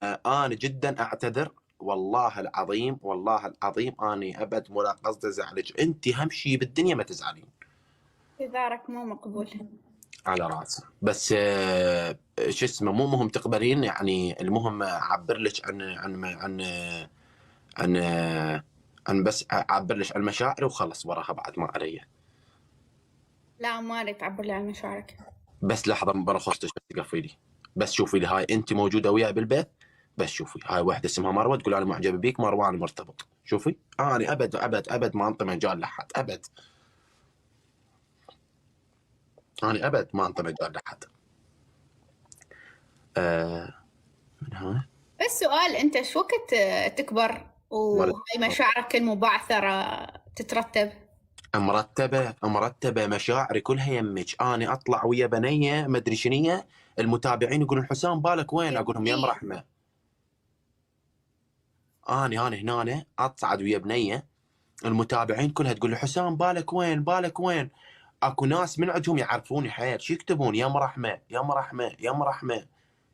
انا جدا اعتذر، والله العظيم والله العظيم اني ابد مو لا قصد ازعلك، انت اهم شيء بالدنيا ما تزعلين. اعتذارك مو مقبول. على راسي، بس شو اسمه، مو مهم تقبلين يعني، المهم اعبر لك عن عن بس اعبر لك عن مشاعري وخلص وراها بعد ما علي. لا، ما اريد تعبر لي عن مشاعرك. بس لحظه من برا خصتك، بس تقفي لي، بس شوفي لي هاي انت موجوده وياي بالبيت، بس شوفي هاي واحده اسمها مروه تقول انا معجبه بيك مروه انا مرتبط، شوفي انا ابد ابد ابد ما انطي مجال لحد ابد، انا ابد ما انطي مجال لحد. من هاي بس سؤال، انت شو وقت تكبر وهاي مشاعرك المبعثرة تترتب؟ مرتبه مشاعري كلها يمك، انا اطلع ويا بنيه ما ادري شنيه، المتابعين يقولون حسام بالك وين، اقول لهم يا بنية. مرحمه. انا هنا اصعد ويا بنيه، المتابعين كلها تقول لي حسام بالك وين بالك وين، اكو ناس من عندهم يعرفوني حيل شو يكتبون يا مرحمه يا مرحمه يا مرحمه،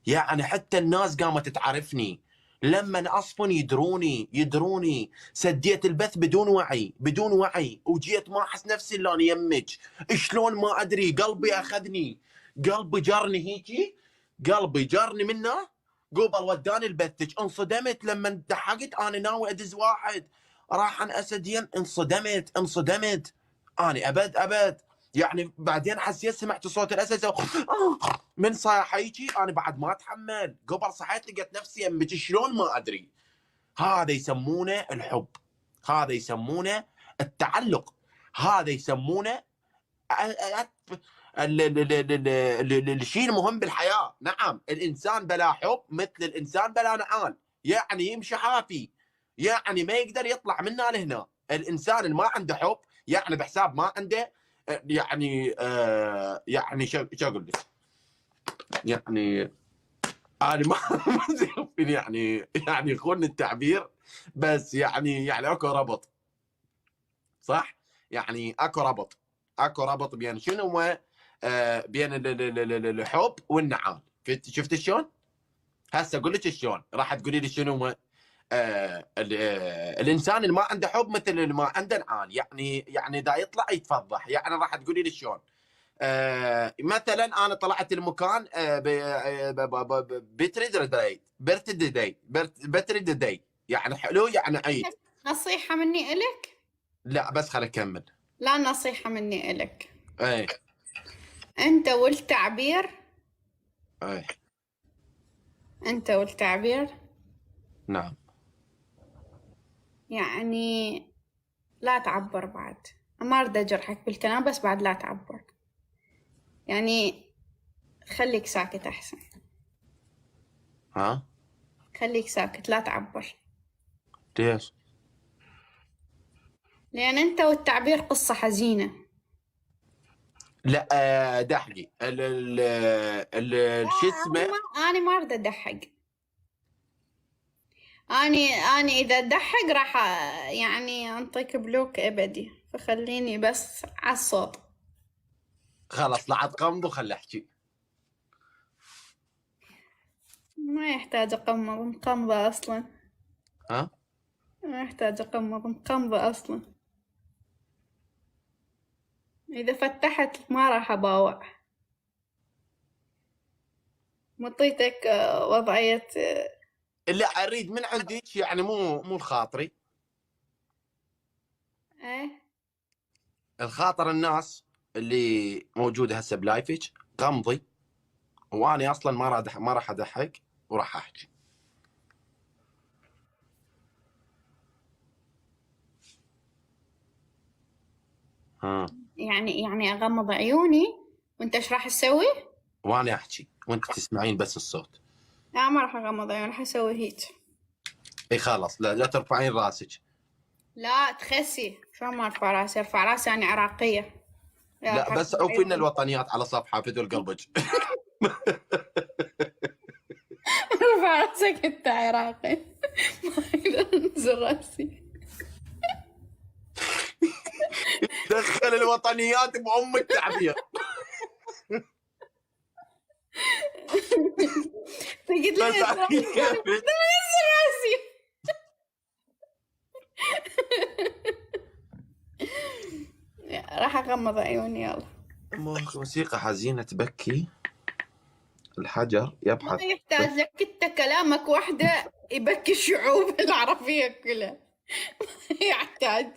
يعني حتى الناس قامت تعرفني، لما اصفن يدروني سديت البث بدون وعي بدون وعي، وجيت ما احس نفسي الا انا يمك، شلون ما ادري قلبي اخذني، قلبي جرني هيجي، قلبي جرني منه، قبل وداني البثك، انصدمت لما ضحكت انا ناوي ادز واحد، راح عن اسدين، انصدمت انا ابد يعني، بعدين حسيت سمعت صوت الاسد من صاح هيجي، انا بعد ما اتحمل، قبل صحيت لقيت نفسي يمك شلون ما ادري. هذا يسمونه الحب، هذا يسمونه التعلق، هذا يسمونه الشيء المهم بالحياه. نعم الانسان بلا حب مثل الانسان بلا نعال، يعني يمشي حافي، يعني ما يقدر يطلع منا لهنا. الانسان اللي ما عنده حب يعني بحساب ما عنده، يعني يعني شو اقول لك، يعني انا ما ما زين يعني خون التعبير، بس يعني اكو ربط، صح؟ يعني اكو ربط بين شنو هو، بين الحب والنعال، شفت شلون؟ هسه اقول لك شلون، راح تقولي لي شنو هو، الانسان اللي ما عنده حب مثل اللي ما عنده نعال، يعني دا يطلع يتفضح، يعني راح تقولي لي شلون. مثلا انا طلعت المكان بتريد داي، يعني حلو يعني عيد. نصيحة مني إلك. لا بس خليني اكمل. لا، نصيحة مني إلك. ايه أنت والتعبير. ايه أنت والتعبير. نعم. يعني لا تعبر بعد. ما أريد أجرحك بالكلام، بس بعد لا تعبر. يعني خليك ساكت أحسن. ها خليك ساكت، لا تعبر. ليش؟ لأن أنت والتعبير قصة حزينة. لا دحقي شو اسمه. أنا ما أريد أدحق. أنا إذا أدحق راح يعني أنطيك بلوك أبدي، فخليني بس على الصوت. خلاص لا عاد قمض وخلي احكي. ما يحتاج أقمض، مقمضة أصلا. ها ما يحتاج أقمض، مقمضة أصلا. إذا فتحت ما راح أباوع. مطيتك وضعية. اللي اريد من عندك يعني مو الخاطري، إيه. الخاطر الناس اللي موجوده هسه بلايفك قمضي، واني اصلا ما راح اضحك وراح احكي. ها يعني أغمض عيوني وأنت إيش راح تسوي؟ وانا احكي وانت تسمعين بس الصوت. لا، ما راح أغمض عيوني، راح أسوي هيك. اي خلاص لا ترفعين راسك. لا تخسي، شلون ما أرفع راسي؟ أرفع راسي، أنا عراقية. لا، لا راح بس أرفع عوفي لنا عيوني. الوطنيات على صفحه فدوا قلبك. ارفع راسك، أنت عراقي. ما أقدر أنزل راسي. دخل الوطنيات بأم التعبير. قلت بس لي راسي. راح اغمض عيوني. يلا. موسيقى حزينة تبكي. الحجر ما يبحث. يحتاج لك انت كلامك وحده يبكي الشعوب العربية كلها. يحتاج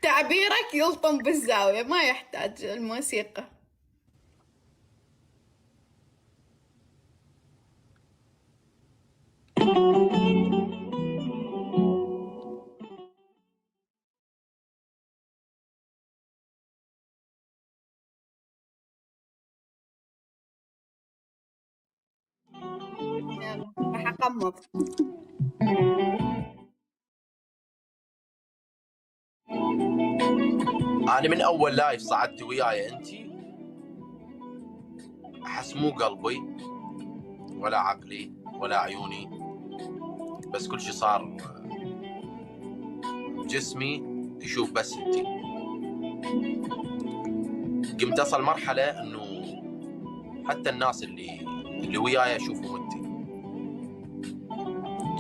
تعبيرك يلطم بالزاوية، ما يحتاج الموسيقى. يلا راح اقمض. انا من اول لايف صعدت وياي انتي احس مو قلبي ولا عقلي ولا عيوني، بس كل شيء صار جسمي يشوف بس انتي. قمت اصل مرحلة انه حتى الناس اللي وياي يشوفوا انتي.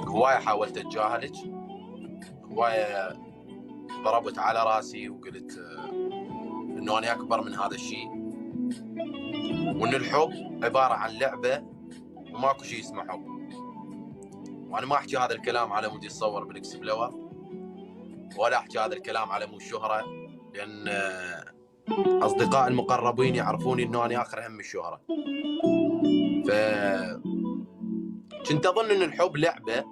هواية حاولت اتجاهلك، هواية ضربت على راسي وقلت انه انا اكبر من هذا الشيء، وان الحب عبارة عن لعبة وماكو شيء اسمه حب. وانا ما احكي هذا الكلام على مود يتصور بالاكسبلور، ولا احكي هذا الكلام على مود شهرة، لان اصدقاء المقربين يعرفوني انه انا اخر هم الشهرة. ف كنت اظن ان الحب لعبة،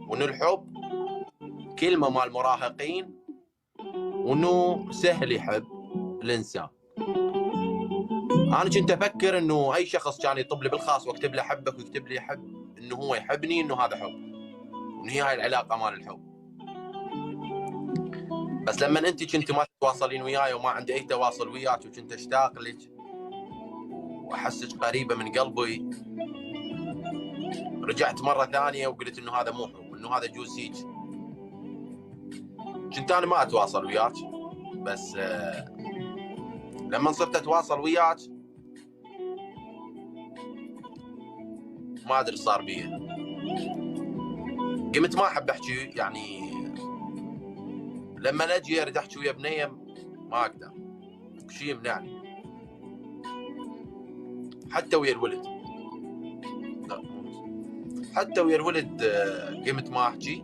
وان الحب كلمة مال مراهقين، وانه سهل يحب الانسان. انا كنت افكر انه اي شخص كان يطب لي بالخاص واكتب له احبك ويكتب لي يحب انه هو يحبني، انه هذا حب، وان هي هاي العلاقة مال الحب. بس لما انت كنت ما تتواصلين وياي وما عندي اي تواصل وياك، وكنت اشتاق لك واحسك قريبه من قلبي، رجعت مره ثانيه وقلت انه هذا مو حب، انه هذا جوز هيك. كنت انا ما اتواصل وياك، بس لما صرت اتواصل وياك ما ادري صار بي، قمت ما احب احكي. يعني لما اجي اريد احكي ويا بنيه ما اقدر، شيء يمنعني، حتى ويا الولد. لا حتى ويا الولد قمت ما احكي.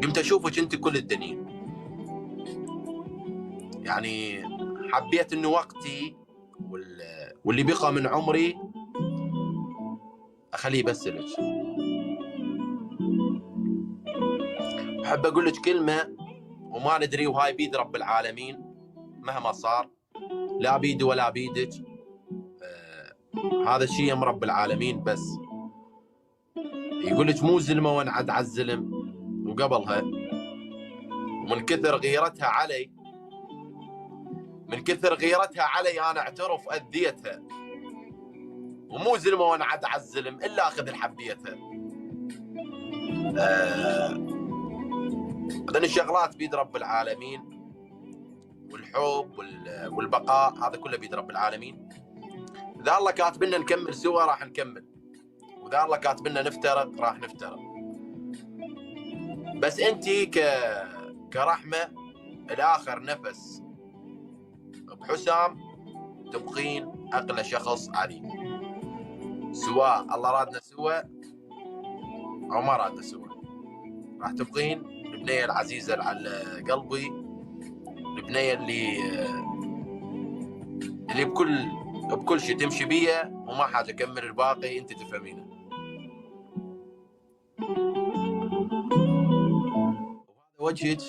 قمت اشوفك انت كل الدنيا. يعني حبيت انه وقتي واللي بقى من عمري اخليه بس لك. احب اقول لك كلمه وما ندري، وهاي بيد رب العالمين مهما صار، لا بيدي ولا بيدك. هذا الشيء يم رب العالمين بس. يقول لك مو زلمه وانعد على الزلم، وقبلها ومن كثر غيرتها علي، من كثر غيرتها علي انا اعترف اذيتها، ومو زلمه وانعد على الزلم الا اخذ الحبيتها. هذين الشغلات بيد رب العالمين، والحب والبقاء هذا كله بيد رب العالمين. اذا الله كاتب لنا نكمل سوا راح نكمل، واذا الله كاتب لنا نفترق راح نفترق. بس انتي كرحمه الاخر نفس بحسام تبقين اقل شخص علي، سواء الله رادنا سوا او ما رادنا سوا. راح تبقين البنيه العزيزه على قلبي، البنيه اللي بكل شيء تمشي بيا، وما حاجه اكمل الباقي انت تفهمينه. وجهك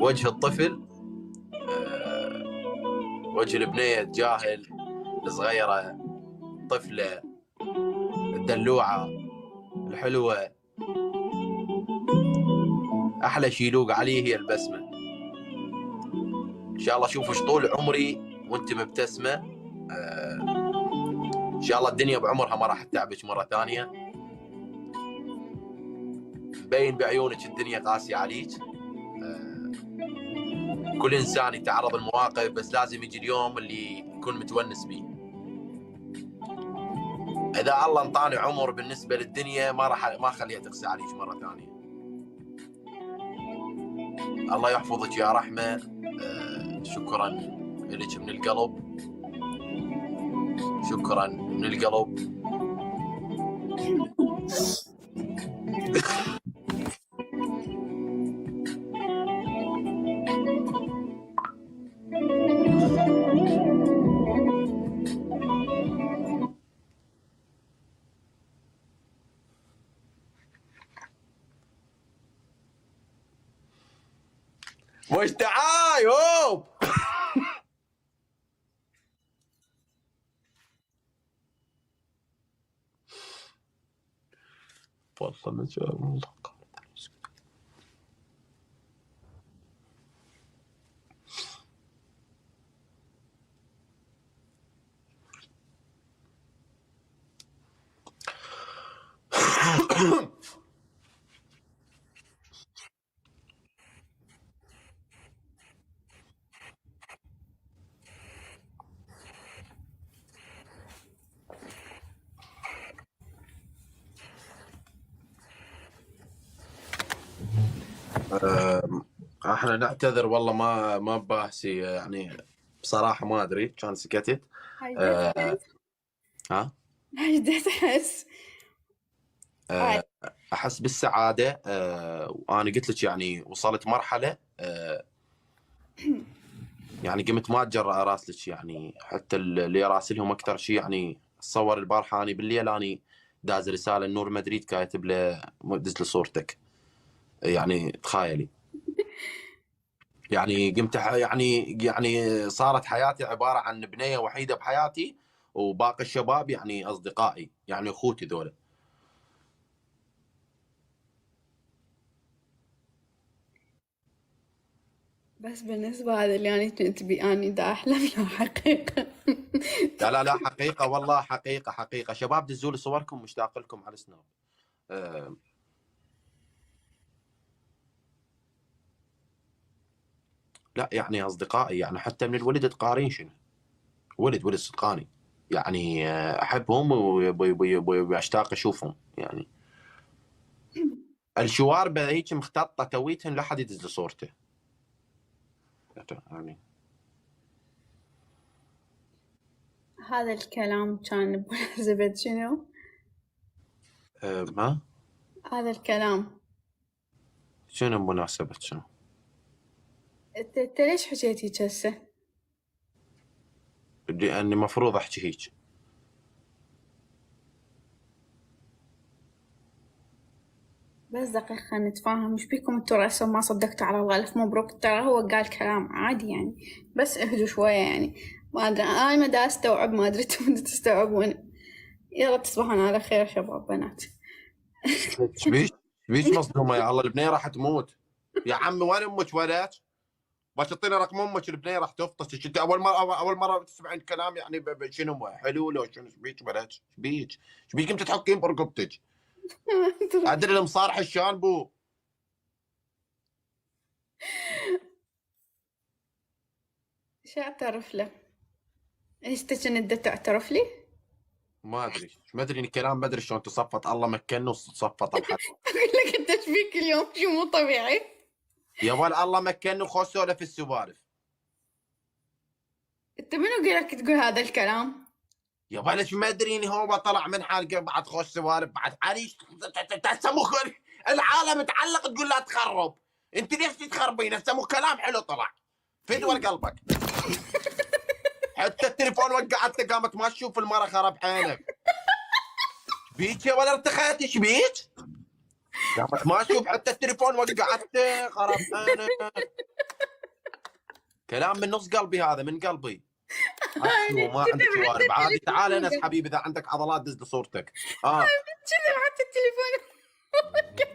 وجه الطفل، وجه البنيه الجاهل الصغيره، الطفله الدلوعه الحلوه. احلى شيء يلوق عليه هي البسمه. ان شاء الله اشوفك طول عمري وانت مبتسمه. ان شاء الله الدنيا بعمرها ما راح تتعبك مره ثانيه. مبين بعيونك الدنيا قاسيه عليك. كل انسان يتعرض لمواقف، بس لازم يجي اليوم اللي يكون متونس بيه. اذا الله انطاني عمر بالنسبه للدنيا ما اخليها تقسى عليك مره ثانيه. الله يحفظك يا رحمه. شكرا لك من القلب، شكرا من القلب. مش تعايب. والله ما شاء الله. احنا نعتذر والله ما باهسي يعني بصراحه ما ادري كان سكتت. ها ايش احس؟ احس بالسعاده. وانا قلت لك يعني وصلت مرحله يعني قمت ما اتجرأ اراسلك، يعني حتى اللي اراسلهم اكثر شيء يعني تصور البارحه اني بالليل اني داز رساله النور مدريد كاتب له دز له صورتك، يعني تخيلي. يعني قمت يعني صارت حياتي عباره عن بنيه وحيده بحياتي، وباقي الشباب يعني اصدقائي، يعني اخوتي ذولا. بس بالنسبة هذا اللي أنا كنت بي أني دا أحلم له حقيقة. لا حقيقه والله، حقيقه شباب دزوا لي صوركم، مشتاق لكم على سناب. لا يعني اصدقائي، يعني حتى من الولد تقارين شنو، ولد صدقاني، يعني احبهم واشتاق اشوفهم. يعني الشوارب هيك مختطه تويتهن لا حد يدز صورته يعني. هذا الكلام كان بمناسبة شنو؟ ما هذا الكلام شنو بمناسبة شنو؟ انت ليش حكيت هيك هسه؟ لاني مفروض احكي هيك. بس دقيقة خلينا نتفاهم، مش بيكم انتوا رأسا ما صدقتوا على الله؟ ألف مبروك، ترى هو قال كلام عادي يعني، بس اهدوا شوية يعني. ما أدري أنا ما دا أستوعب، ما أدري انتوا دا تستوعبون. يلا تصبحون على خير شباب بنات. شبيش مصدومة يا الله؟ البنية راح تموت يا عمي، وين امك ولد؟ بس تعطيني رقم امك، البنية راح تفطس. انت اول مرة تسمعين كلام يعني شنو حلو لو شنو؟ شبيك ولد؟ شبيك انت تحكين برقبتك؟ ادري المصارح الشان بو. شو اعترف له؟ ايش تكن تعترف لي؟ ما ادري الكلام، ما ادري شلون تصفط. الله مكنه وصفط بحد. اقول لك انت ايش فيك اليوم؟ شو مو طبيعي؟ يا ول الله مكنه خو سولف السوالف. انت منو قال لك تقول هذا الكلام؟ يا ولد ما ادري اني هو طلع من حالقه بعد خوش سوالف بعد عليش تسموه العالم تعلق تقول لا تخرب. انت ليش تخربين؟ اسمه كلام حلو طلع فدوى قلبك. حتى التليفون وقعته قامت ما تشوف المره خرب عينك. بيك يا ولا ارتخيت ايش بيك؟ قامت ما تشوف حتى التليفون وقعته خرب عينك. كلام من نص قلبي هذا، من قلبي. ما عندك شوارب عادي، تعال انس حبيبي اذا عندك عضلات دز صورتك. كذا حتى التليفون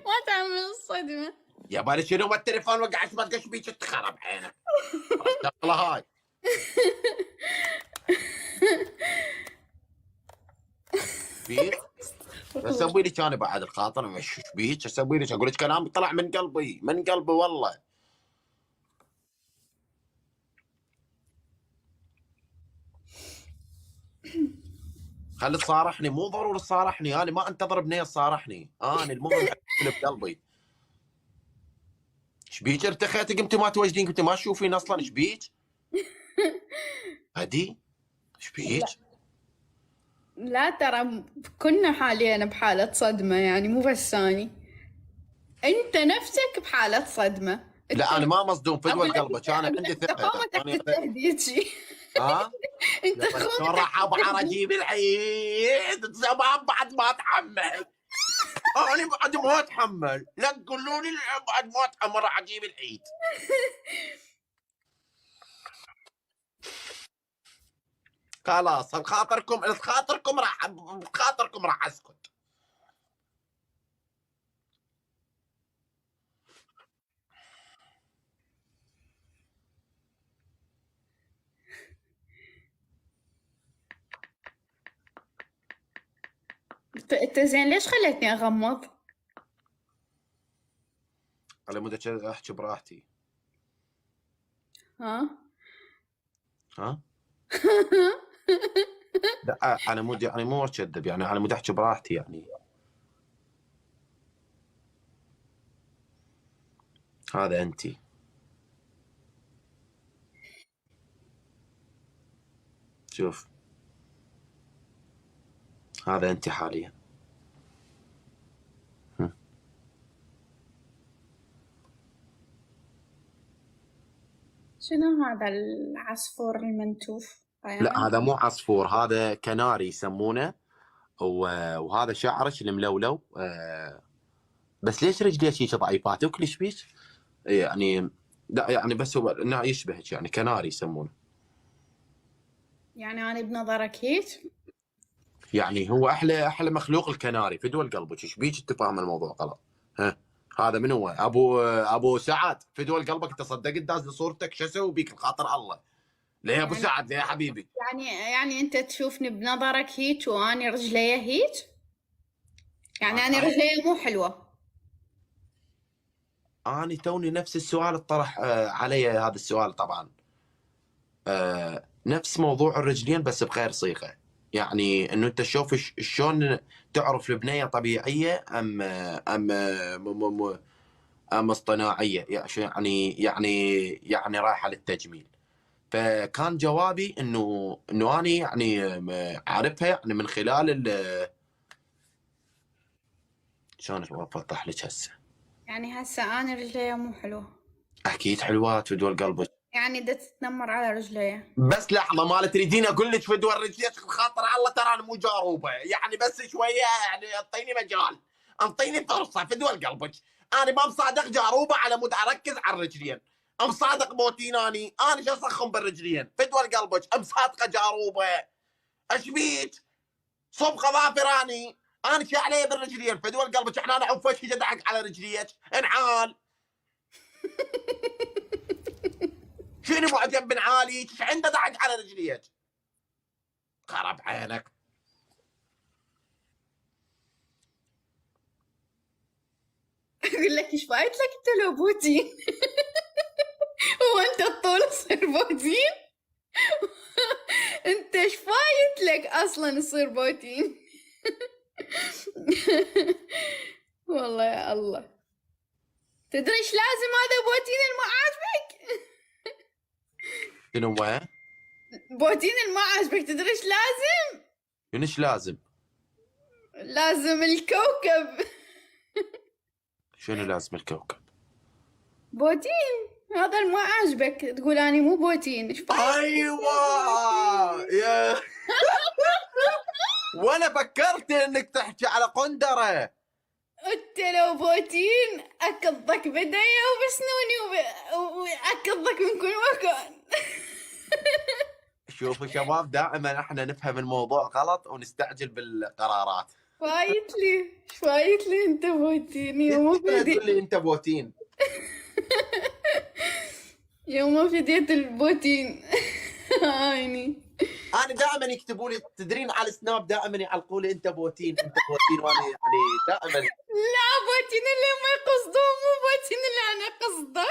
ما تعمل الصدمة. يا بالي شنو ما التليفون وقع ما تقش بيك تخرب عينك. الشغله هاي. بيك اسوي لك انا بعد الخاطر مش بيك، اسوي لك اقول لك كلام طلع من قلبي، من قلبي والله. خلي تصارحني، مو ضروري تصارحني، انا ما انتظر بنيه تصارحني، انا المهم اللي بقلبي. ايش بيك ارتخيتي قمتي ما توجدين، قمتي ما تشوفين اصلا، ايش بيك؟ هدي ايش بيك؟ لا ترى كنا حاليا بحالة صدمة يعني، مو بس اني، انت نفسك بحالة صدمة. لا انا ما مصدوم، فدوى اقول لك قلبك، انا عندي انت ثقه قامة تحت انا. التهديد شي. ها انت يلا شلون قامة راح تحت ابحر التهديد. اجيب العيد زمان بعد ما اتحمل. انا بعد ما اتحمل، لا تقولوا لي بعد ما اتحمل راح اجيب العيد. خلاص بخاطركم راح اسكت. انت زين ليش خليتني اغمض؟ على مود احكي براحتي. ها. ها لا على مود يعني مو اكذب، يعني على مود احكي براحتي يعني. هذا انتي. شوف هذا انتي حاليا. شنو هذا العصفور المنتوف؟ لا هذا مو عصفور، هذا كناري يسمونه. وهذا شعرك الملولو. بس ليش رجليك هيك ضعيفات؟ اكلش بيك يعني. لا يعني بس هو انه يشبهك، يعني كناري يسمونه. يعني انا بنظرك هيك؟ يعني هو احلى مخلوق الكناري، فدوى قلبك، ايش بيك انت فاهم الموضوع غلط؟ ها هذا من هو؟ ابو سعد، فدوى قلبك انت صدقت داز صورتك، شو اسوي بيك الخاطر الله؟ ليه يا ابو يعني سعد، ليه يا حبيبي؟ يعني انت تشوفني بنظرك هيك واني رجلي هيك؟ يعني انا رجلي مو حلوة؟ اني توني نفس السؤال الطرح علي هذا السؤال طبعا. نفس موضوع الرجلين بس بغير صيغه. يعني انه انت تشوف شلون تعرف البنيه طبيعيه ام اصطناعيه، يعني رايحه للتجميل. فكان جوابي انه اني يعني عارفها يعني من خلال شلون اوضح لك هسه. يعني هسه انا رجلي مو حلوة؟ اكيد حلوات فدوى قلبك. يعني دا تتنمر على رجلي؟ بس لحظه، ما تريدين اقول لك فدوى الرجليك خاطر الله، ترى انا مو جاروبه يعني، بس شويه يعني اعطيني مجال، انطيني فرصه فدوى قلبك. انا ما مصادق جاروبه على مود اركز على الرجلين. مصادق موتين، انا شو اصخم بالرجلين فدوى قلبك، مصادقه جاروبه. ايش بيك؟ صب ظافراني. انا شو علي بالرجلين فدوى قلبك، احنا انا عفش دعك على رجليك انعال. شنو معجب بنعالي؟ ايش عنده دعك على رجليك؟ خرب عينك. اقول لك ايش فايت لك انت لو بوتين؟ هو انت الطول تصير بوتين؟ انت ايش فايت لك اصلا تصير بوتين؟ والله يا الله. تدري ايش لازم هذا بوتين الما عاجبك؟ شنو هو؟ بوتين الما عاجبك تدري ايش لازم؟ ايش لازم؟ لازم الكوكب. شنو لازم الكوكب؟ بوتين. هذا الما عاجبك تقول اني مو بوتين، ايش فايت؟ ايوه يا ولا فكرت انك تحكي على قندره. انت لو بوتين اكضك بداية وبسنوني واكضك من كل مكان. شوفوا شباب، دائما احنا نفهم الموضوع غلط ونستعجل بالقرارات. فايت لي ايش فايت لي انت بوتين يوم انت تقول فديت. لي انت بوتين. يوم فديت البوتين. عيني. انا دائما يكتبوا لي، تدرين على السناب دائما يعلقوا لي انت بوتين انت بوتين، وانا يعني دائما. لا بوتين اللي ما يقصدوه مو بوتين اللي انا قصده.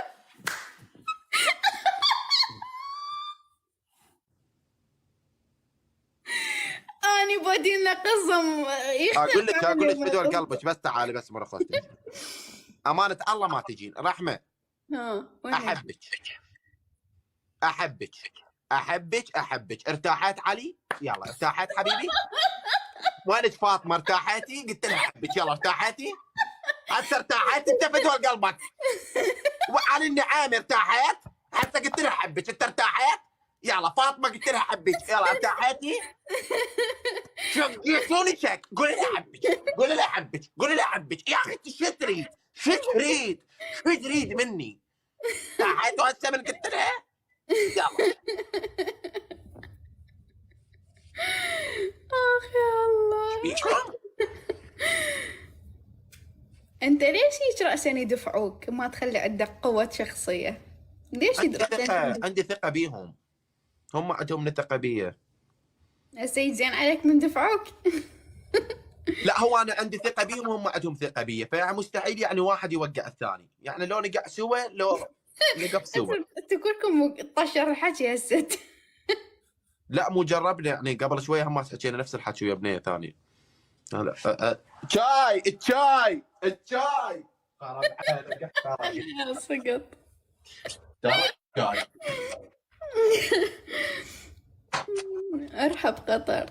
اني بودي لنا قصه اقول لك فدوى قلبك، بس تعالي بس مره اختي. امانه الله ما تجين رحمه. احبك احبك احبك احبك. ارتاحت علي؟ يلا ارتاحت حبيبي؟ وينك فاطمه؟ ارتاحتي؟ قلت لها احبك، يلا ارتاحتي؟ هسه ارتاحت؟ انت فدوى قلبك. وعلي النعام ارتاحت؟ هسه قلت لها احبك، انت ارتاحت؟ يلا فاطمه قلت لها احبك، يلا ارتاحتي؟ شوني شك، قولي لي احبك، قولي لي احبك، قولي لي احبك. يا اخي شو تريد؟ شو تريد؟ شو تريد مني؟ ارتاحت وهسه من قلت لها؟ يلا. اخ يا الله. بيكم؟ انت ليش هيك رأسا يدفعوك؟ ما تخلي عندك قوة شخصية؟ ليش عندي ثقة بيهم، هم عندهم ثقة بي. هسه زين عليك من دفعوك. لا هو انا عندي ثقة بيهم وهم عندهم ثقة بي، فمستحيل يعني واحد يوقع الثاني، يعني لو نقع سوا لو نقف سوا. انتوا كلكم طشر الحكي هسه. لا مو جربنا يعني قبل شوية هم حكينا نفس الحكي ويا بنية ثانية. هلا شاي الشاي الشاي. خرب عليك سقط. شاي. ارحب قطر.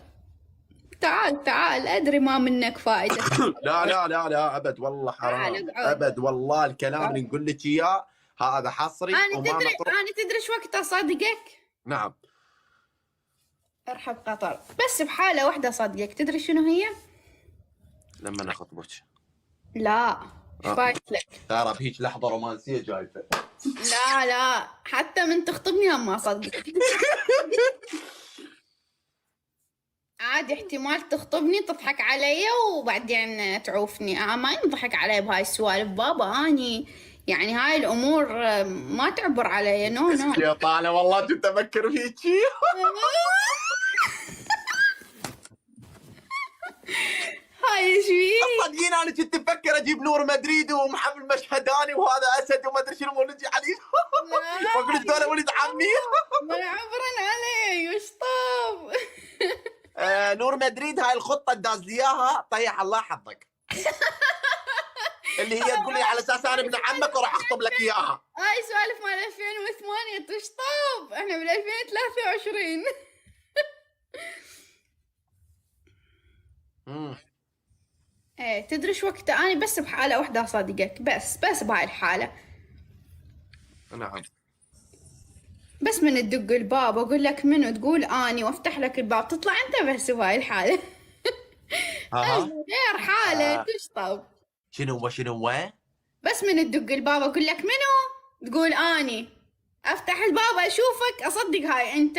تعال تعال، ادري ما منك فائدة. لا لا لا لا ابد والله حرام، ابد والله الكلام اللي نقول لك اياه هذا حصري. انا تدري شو وقت اصدقك؟ نعم. ارحب قطر، بس بحالة واحدة صدقك، تدري شنو هي؟ لما نخطبك. لا ايش فايت لك؟ ترى بهيج لحظة رومانسية جايفة. لا لا، حتى من تخطبني هم ما اصدقك. عادي احتمال تخطبني تضحك علي وبعدين تعوفني. ما ينضحك علي بهاي السوالف بابا، اني يعني هاي الامور ما تعبر علي. نو يا طالع والله كنت افكر فيكي. هاي ايش فيه؟ صدقين انا كنت افكر اجيب نور مدريد ومحمد مشهداني وهذا اسد وما ادري شنو ولدي علي. واقول لك دول ولد عمي. ما يعبرن علي وش طاب. نور مدريد هاي الخطه الداز لي اياها طيح الله حظك. اللي هي تقول لي على اساس انا ابن عمك وراح اخطب لك اياها. هاي سوالف مال 2008 وش طاب، احنا بال 2023. ايه تدري شو وقتها اني بس بحاله واحده اصدقك، بس بهاي الحاله. نعم. بس من تدق الباب اقول لك منو، تقول اني وافتح لك الباب تطلع انت بس بهاي الحاله. غير حاله تشطب. شنو بس من تدق الباب اقول لك منو، تقول اني افتح الباب اشوفك اصدق هاي انت.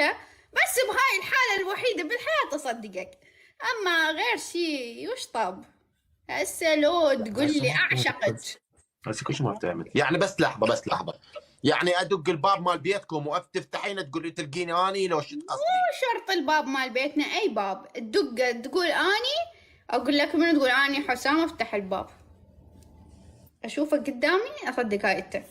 بس بهاي الحاله الوحيده بالحياه اصدقك، اما غير شي يشطب. هسه لو تقول لي اعشقك. هسه كل شيء ما بتعمل يعني. بس لحظه يعني ادق الباب مال بيتكم تفتحين تقول لي تلقيني اني لو شو قصدي؟ مو شرط الباب مال بيتنا، اي باب تدق تقول اني، اقول لك منو، تقول اني حسام افتح الباب اشوفك قدامي اصدق هاي انت.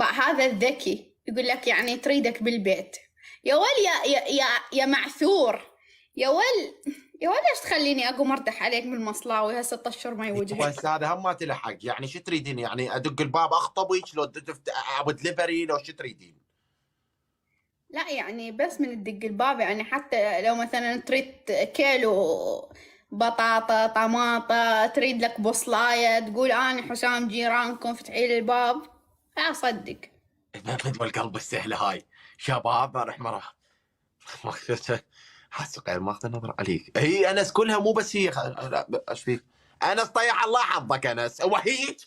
هذا الذكي يقول لك يعني تريدك بالبيت. يا ول يا معثور، يا ول ايش تخليني اقوم ارتاح عليك بالمصلاوي هسه 6 اشهر ما يوجهك. بس هذا هم ما تلحق يعني. شو تريدين يعني ادق الباب اخطبك لو ابو دليفري لو شو تريدين؟ لا يعني بس من تدق الباب، يعني حتى لو مثلا تريد كيلو بطاطا طماطة، تريد لك بصلاية، تقول أنا حسام جيرانكم فتحي لي الباب، أصدق. فدوى القلب السهلة هاي شباب راح مرة حاسس غير ماخذ نظرة عليك. هي انس كلها مو بس هي ايش فيك؟ انس طيح الله حظك انس. هو هيك؟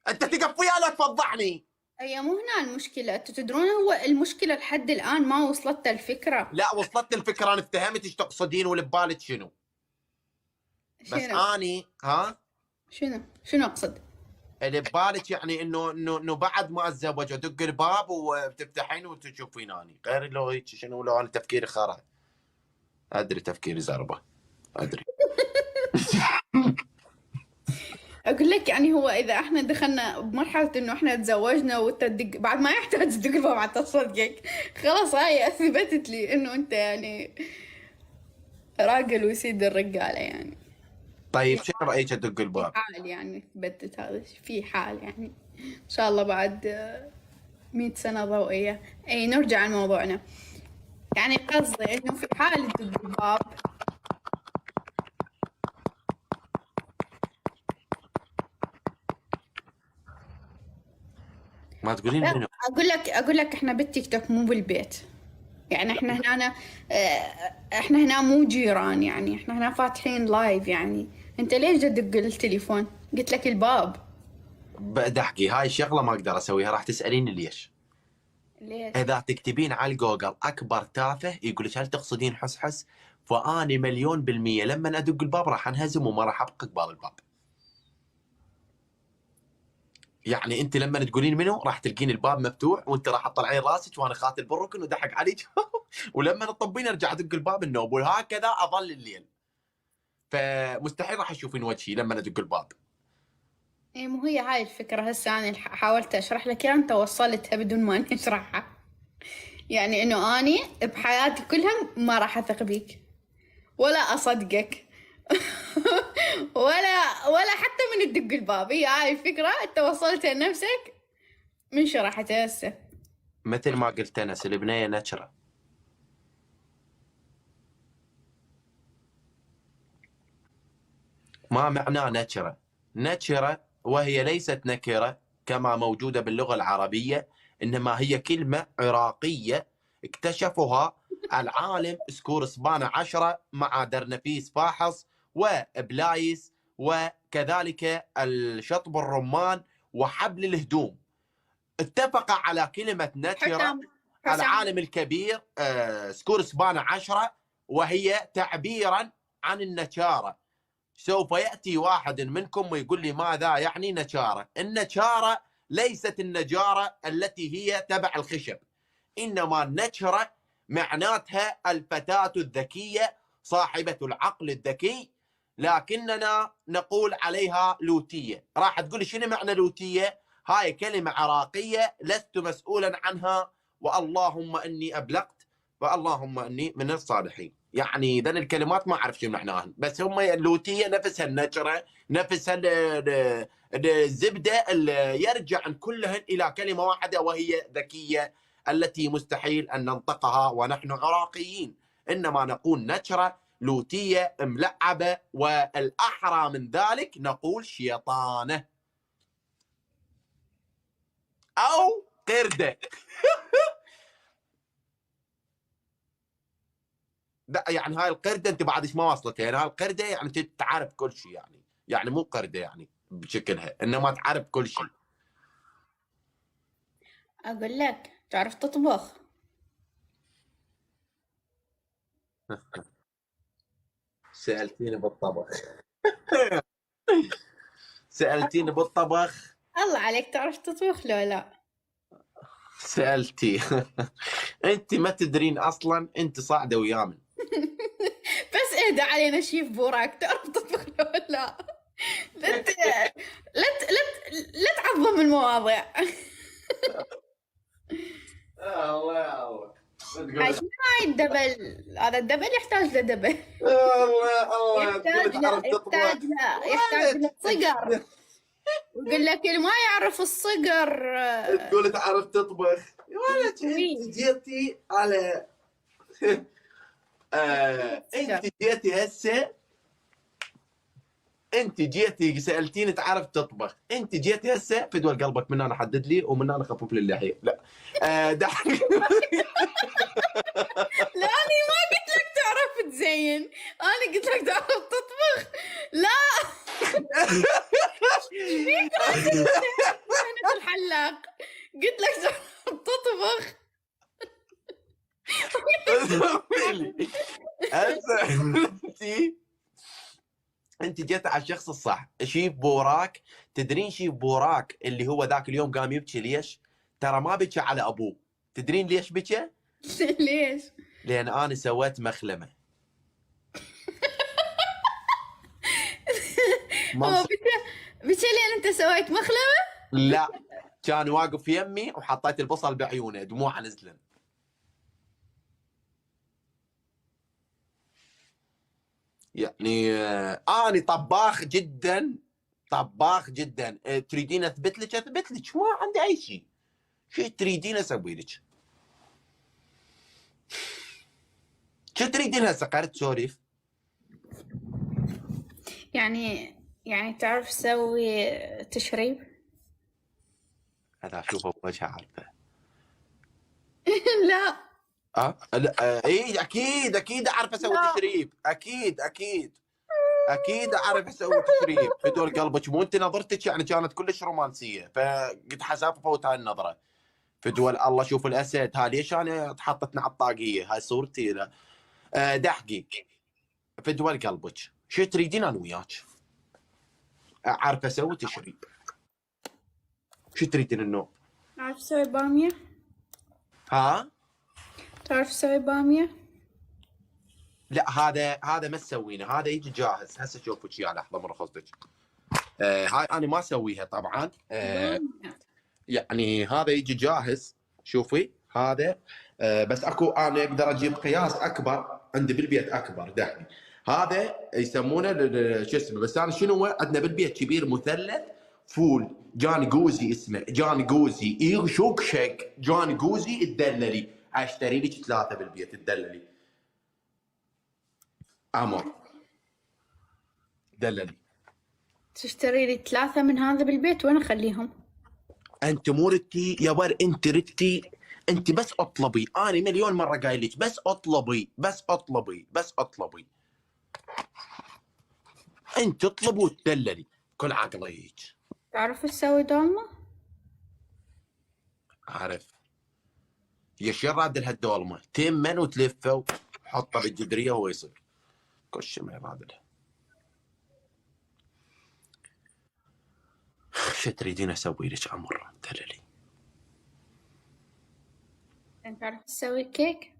انت تقف وياه لا تفضحني. هي مو هنا المشكلة، انتوا تدرون هو المشكلة لحد الآن ما وصلت الفكرة. لا وصلت الفكرة، انا افتهمت ايش تقصدين واللي ببالك شنو. بس اني شنو اقصد؟ اللي ببالك يعني انه بعد ما اتزوج ادق الباب وتفتحين وتشوفين اني، غير لو هيك شنو. لو انا تفكيري خرا، ادري تفكيري زربه ادري. اقول لك يعني هو اذا احنا دخلنا بمرحله انه احنا تزوجنا وانت تدق بعد ما يحتاج تدق الباب حتى تصدقك. خلاص هاي اثبتت لي انه انت يعني راجل ويسيد الرجاله يعني. طيب في شنو حال، رايك ادق في الباب؟ حال يعني اثبتت هذا في حال يعني ان شاء الله بعد 100 سنه ضوئيه. اي نرجع لموضوعنا. يعني قصدي انه في حال تدق الباب. ما تقولين لا منو؟ اقول لك احنا بالتيك توك مو بالبيت. يعني احنا هنا احنا هنا مو جيران يعني احنا هنا فاتحين لايف يعني. انت ليش تدق التليفون؟ قلت لك الباب. دحقي هاي الشغله ما اقدر اسويها، راح تساليني ليش. ليش؟ اذا تكتبين على الجوجل اكبر تافه يقول لك هل تقصدين حسحس، فاني مليون بالميه لما ادق الباب راح انهزم وما راح ابقى قبال الباب. يعني انت لما تقولين منو راح تلقين الباب مفتوح وانت راح تطلعين راسك وانا خاتل بالركن ودحق عليك ولما تطبين ارجع ادق الباب النوب، وهكذا اظل الليل. فمستحيل راح تشوفين وجهي لما ادق الباب. ايه مو هي هاي الفكرة. هسه انا حاولت اشرح لك اياها انت وصلتها بدون ما اني اشرحها. يعني انه اني بحياتي كلها ما راح اثق بيك ولا اصدقك ولا حتى من تدق الباب. هي هاي الفكرة انت وصلتها لنفسك من شرحتها هسه. مثل ما قلت انس، البنيه نشره. ما معناه نكره؟ نكره وهي ليست نكره كما موجوده باللغه العربيه، انما هي كلمه عراقيه اكتشفها العالم سكورسبان 10 مع درنفيس فاحص وبلايس، وكذلك الشطب الرمان وحبل الهدوم. اتفق على كلمه نكره حسام العالم الكبير سكورسبان 10، وهي تعبيرا عن النكاره. سوف يأتي واحد منكم ويقول لي ماذا يعني نجارة؟ النجارة ليست النجارة التي هي تبع الخشب، إنما النكرة معناتها الفتاة الذكية صاحبة العقل الذكي، لكننا نقول عليها لوتية. راح تقول شنو معنى لوتية؟ هاي كلمة عراقية لست مسؤولا عنها، واللهم أني أبلغت، فاللهم أني من الصالحين. يعني ذن الكلمات ما اعرف شو معناها، بس هم اللوتيه نفسها النكره، نفسها الزبده، اللي يرجع كلهن الى كلمه واحده وهي ذكيه، التي مستحيل ان ننطقها ونحن عراقيين، انما نقول نكره، لوتيه، ملعبه، والاحرى من ذلك نقول شيطانه او قرده. لا يعني هاي القرده انت بعدش ما وصلت، يعني هاي القرده يعني انت تعرف كل شيء، يعني مو قرده يعني بشكلها، انما تعرف كل شيء. اقول لك تعرف تطبخ؟ سالتيني بالطبخ سالتيني بالطبخ. الله عليك تعرف تطبخ لو لا؟ سالتي انت ما تدرين اصلا، انت صاعده ويامن. بس اهدى علينا شيف بوراك تعرف تطبخ لو لا؟ لا ت- لا تعظم المواضيع. الله هاي شنو هاي الدبل؟ هذا الدبل يحتاج لدبل. الله تقول يحتاج لا تعرف تطبخ. يحتاج لصقر. ويقول لك اللي ما يعرف الصقر تقول تعرف تطبخ يا ولد، انت جيتي على انت جيتي هسه، انت جيتي سالتيني تعرف تطبخ، انت جيتي هسه فدوى قلبك من انا حدد لي ومن انا خفف لي اللحيه. لا لا أنا ما قلت لك تعرف تزين، أنا قلت لك تعرف تطبخ. لا فيك أنا الحلاق قلت لك تعرف تطبخ. انت جيت على الشخص الصح. شيف بوراك، تدرين شيف بوراك اللي هو ذاك اليوم قام يبكي ليش؟ ترى ما بكى على ابوه، تدرين ليش بكى؟ ليش؟ لان انا سويت مخلمه. هو بتشيلين انت سويت مخلبة؟ لا، كان واقف يمي وحطيت البصل بعيونه دموع نزلن. يعني اني طباخ جدا، طباخ جدا. تريدين اثبت لك ما عندي اي شيء. شو تريدين اسوي لك؟ شو تريدين هسه؟ قررت سولف. يعني تعرف تسوي تشريب؟ هذا اشوفه بوجهه عارفه. لا. لا اي اكيد اعرف اسوي لا. تشريب. اكيد اعرف اسوي تشريب. فدول قلبك مو انت نظرتك يعني كانت كلش رومانسيه، فقلت حساب فوت هاي النظره. فدول الله شوف الاسد ها ليش انا تحطتنا على الطاقيه هاي صورتي. لا دحقي. فدول قلبك شو تريدين انا وياك؟ اعرف اسوي تشريب. شو تريدين النوم؟ تعرف تسوي بامية؟ ها؟ تعرف تسوي بامية؟ لا هذا ما تسوينه، هذا يجي جاهز. هسه شوفك يا لحظه مرخصتك. هاي انا ما اسويها طبعا. يعني هذا يجي جاهز. شوفي هذا. بس اكو انا اقدر اجيب قياس اكبر عندي بالبيت اكبر دحمي. هذا يسمونه شو اسمه، بس انا شنو عندنا بالبيت كبير مثلث فول جان جوزي اسمه جان جوزي شوك شك جان جوزي الدللي. اشتري لك 3 بالبيت الدللي. امر دللي. تشتري لي 3 من هذا بالبيت وين اخليهم؟ انت مو ردتي يا بر، انت ردتي. انت بس اطلبي، انا مليون مره قايل لك بس اطلبي بس اطلبي بس اطلبي. انت اطلبي وتدللي كل عقليك. تعرف تسوي دولمة؟ عارف. يا شراد لهالدولمه تمن وتلفه وحطه بالجدريه وهو يصير كش ما يرادلها. شو تريدين اسوي لك امر دللي؟ انت تعرف تسوي كيك؟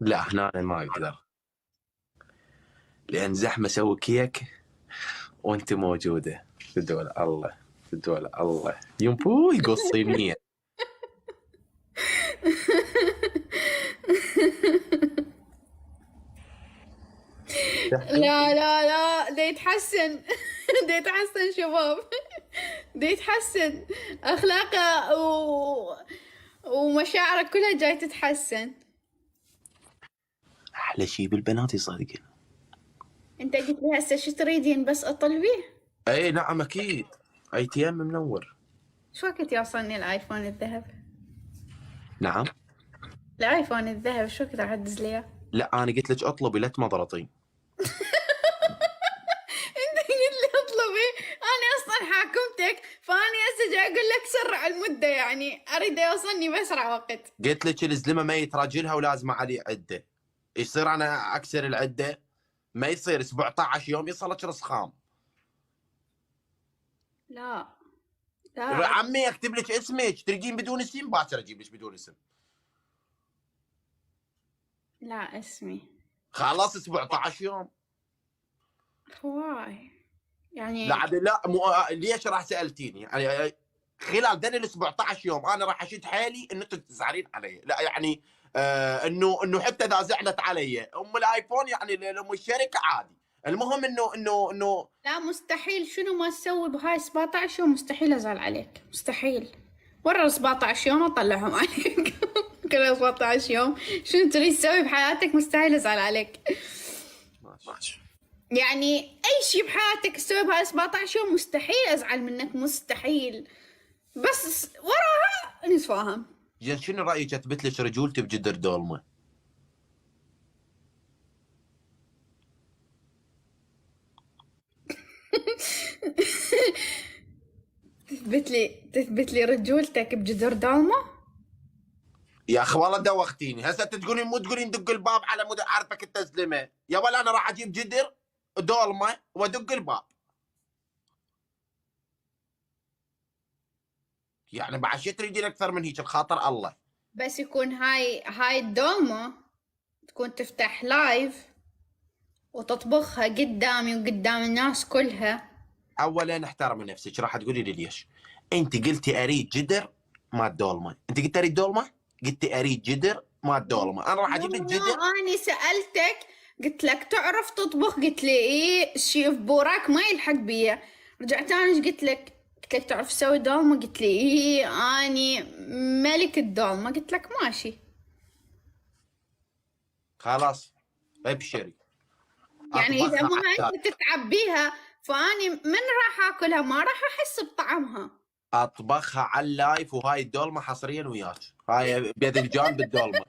لا هنا أنا ما اقدر، لان زحمه اسوي كيك وانت موجوده. تدول الله تدول الله ينبو يقصيني. لا لا لا، دا يتحسن. دا يتحسن شباب. دا يتحسن اخلاقه ومشاعره كلها جاي تتحسن. احلى شيء بالبنات يصدقن. انت قلت لي هسه شو تريدين بس اطلبيه؟ اي نعم اكيد. اي تي ام منور. شو وقت يوصلني الايفون الذهب؟ نعم. الايفون الذهب شو وقت راح تدز لي اياه؟ لا انا قلت لك اطلبي لا تمضرطين. انت قلت لي اطلبي، انا اصلا حاكمتك، فاني هسه جاي اقول لك سرع المده، يعني اريد يوصلني باسرع وقت. قلت لك الزلمه ما يتراجلها ولازم عليه عده. يصير انا اكسر العده؟ ما يصير 17 يوم يصل لك رسخام. لا لا عمي اكتب لك اسمك تريدين بدون اسم باكر اجيب لك بدون اسم. لا اسمي. خلاص 17 يوم. هواي يعني. لا عاد لا ليش راح سالتيني يعني خلال ذن ال 17 يوم انا راح اشد حيلي ان انتم تزعلين علي؟ لا يعني انه حتى اذا زعلت علي ام الايفون يعني ام الشركه عادي. المهم انه لا مستحيل، شنو ما تسوي بهاي 17 يوم مستحيل ازعل عليك، مستحيل. ورا 17 يوم اطلعهم عليك. كل 17 يوم شنو تريد تسوي بحياتك مستحيل ازعل عليك. ماشي. يعني اي شيء بحياتك تسوي بهاي 17 يوم مستحيل ازعل منك، مستحيل. بس وراها نتفاهم. زين شنو رايك اثبت لك رجولتي بجدر دولمه؟ تثبت لي رجولتك بجدر دالمة؟ يا اخي والله دوختيني. هسه تقولين مو تقولين دق الباب على مود عارفك التسلمه. يا ولا انا راح اجيب جدر دولمه وادق الباب. يعني بعد شو تريدين اكثر من هيك الخاطر الله؟ بس يكون هاي الدولمة تكون تفتح لايف وتطبخها قدامي وقدام الناس كلها، اولا احترمي نفسك، راح تقولي لي ليش. انت قلتي اريد جدر ما الدولمه، انت قلت اريد دولمه، قلتي اريد جدر ما الدولمه، انا راح اجيب لك جدر. أنا سألتك قلت لك تعرف تطبخ، قلت لي إيه الشيف بوراك ما يلحق بيا. رجعت أنا إيش قلت لك؟ قلت لك تعرف تسوي دولمة، قلت لي إيه أني ملك الدولمة، قلت لك ماشي. خلاص ابشري. يعني إذا اطبخها ما على أنت تتعبيها فأني من راح آكلها؟ ما راح أحس بطعمها. اطبخها على اللايف، وهاي الدولمه حصريا وياك، هاي باذنجان بالدولمه.